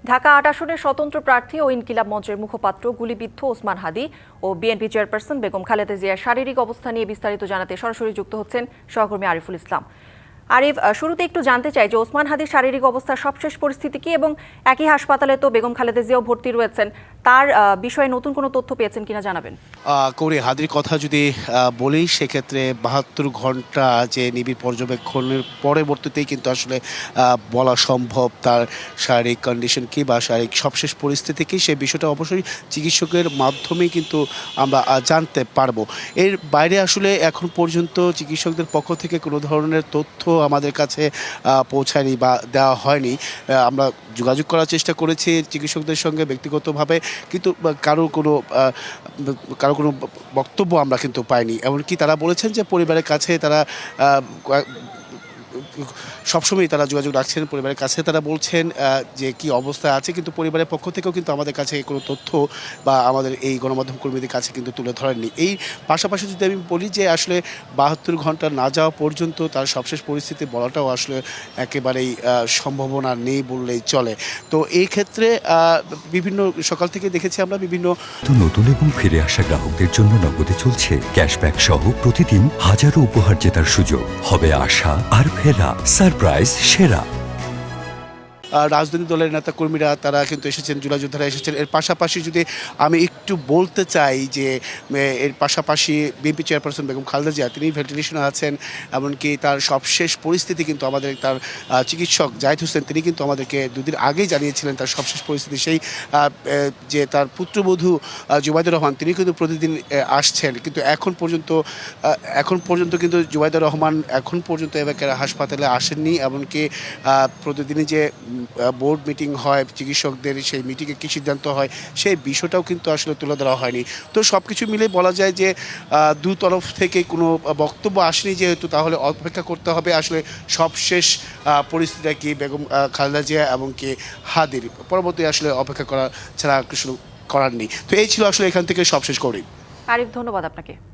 ঢাকা ৮ আসনের স্বতন্ত্র প্রার্থী ও ইনকিলাব মঞ্চের মুখপাত্র গুলিবিদ্ধ ওসমান হাদি ও বিএনপি চেয়ারপারসন বেগম খালেদা জিয়ার শারীরিক অবস্থা নিয়ে বিস্তারিত জানাতে সরাসরি যুক্ত হচ্ছেন সহকর্মী আরিফুল ইসলাম। আরিফ, শুরুতে একটু জানতে চাই যে ওসমান হাদির শারীরিক অবস্থার সবশেষ পরিস্থিতি কি, এবং একই হাসপাতালে তো বেগম খালেদা জিয়াও ভর্তি রয়েছেন, তার বিষয়ে নতুন কোনো তথ্য পেয়েছেন কিনা জানাবেন। কৌরি, হাদির কথা যদি বলি সেক্ষেত্রে ৭২ ঘন্টা যে নিবিড় পর্যবেক্ষণের পরবর্তীতেই কিন্তু আসলে বলা সম্ভব তার শারীরিক কন্ডিশন কি বা শারীরিক সবশেষ পরিস্থিতি কি, সেই বিষয়টা অবশ্যই চিকিৎসকের মাধ্যমেই কিন্তু আমরা জানতে পারবো। এর বাইরে আসলে এখন পর্যন্ত চিকিৎসকদের পক্ষ থেকে কোনো ধরনের তথ্য আমাদের কাছে পৌঁছায়নি বা দেওয়া হয়নি। আমরা যোগাযোগ করার চেষ্টা করেছি চিকিৎসকদের সঙ্গে ব্যক্তিগতভাবে, কিন্তু কারো কোনো বক্তব্য আমরা কিন্তু পাইনি। এমনকি তারা বলেছেন যে পরিবারের কাছে তারা সবসময় তারা যোগাযোগ রাখছেন পরিবারের কাছে, তারা বলছেন যে কি অবস্থা আছে, কিন্তু পরিবারের পক্ষ থেকেও কিন্তু আমাদের কাছে কোনো তথ্য বা আমাদের এই গণমাধ্যম কর্মীদের কাছে কিন্তু তুলে ধরেননি। এই পাশাপাশি যদি আমি বলি যে আসলে ৭২ ঘন্টা না যাওয়া পর্যন্ত তার সবশেষ পরিস্থিতি বলাটাও আসলে একেবারেই সম্ভাবনা নেই বললেই চলে। তো এই ক্ষেত্রে বিভিন্ন সকাল থেকে দেখেছি আমরা বিভিন্ন নতুন এবং ফিরে আসা গ্রাহকদের জন্য নগদে চলছে ক্যাশব্যাক সহ প্রতিদিন হাজারো উপহার জেতার সুযোগ। হবে আশা আর ফেরা, সারপ্রাইজ সেরা। রাজনৈতিক দলের নেতা কর্মীরা তারা কিন্তু এসেছেন, জুলাই যোদ্ধারা এসেছেন। এর পাশাপাশি যদি আমি একটু বলতে চাই যে এর পাশাপাশি বিএনপি চেয়ারপারসন বেগম খালেদা জিয়া তিনি ভেন্টিলেশনে আছেন, এমনকি তার সবশেষ পরিস্থিতি কিন্তু আমাদের তার চিকিৎসক জাহিদ হোসেন তিনি কিন্তু আমাদেরকে দুদিন আগেই জানিয়েছিলেন তার সবশেষ পরিস্থিতি। সেই যে তার পুত্রবধূ জুবাইদুর রহমান তিনি কিন্তু প্রতিদিন আসছেন, কিন্তু এখন পর্যন্ত কিন্তু জুবাইদুর রহমান এখন পর্যন্ত এবার হাসপাতালে আসেননি। এমনকি প্রতিদিনই যে বোর্ড মিটিং হয় চিকিৎসকদের, সেই মিটিংয়ে কী সিদ্ধান্ত হয় সেই বিষয়টাও কিন্তু আসলে তুলে ধরা হয়নি। তো সব কিছু মিলে বলা যায় যে দু তরফ থেকে কোনো বক্তব্য আসেনি, যেহেতু তাহলে অপেক্ষা করতে হবে আসলে সবশেষ পরিস্থিতিটা কি বেগম খালেদা জিয়া এবং কি হাদির, পরবর্তী আসলে অপেক্ষা করা ছাড়া কিছু করার নেই। তো এই ছিল আসলে এখান থেকে সবশেষ করি। আরিফ, ধন্যবাদ আপনাকে।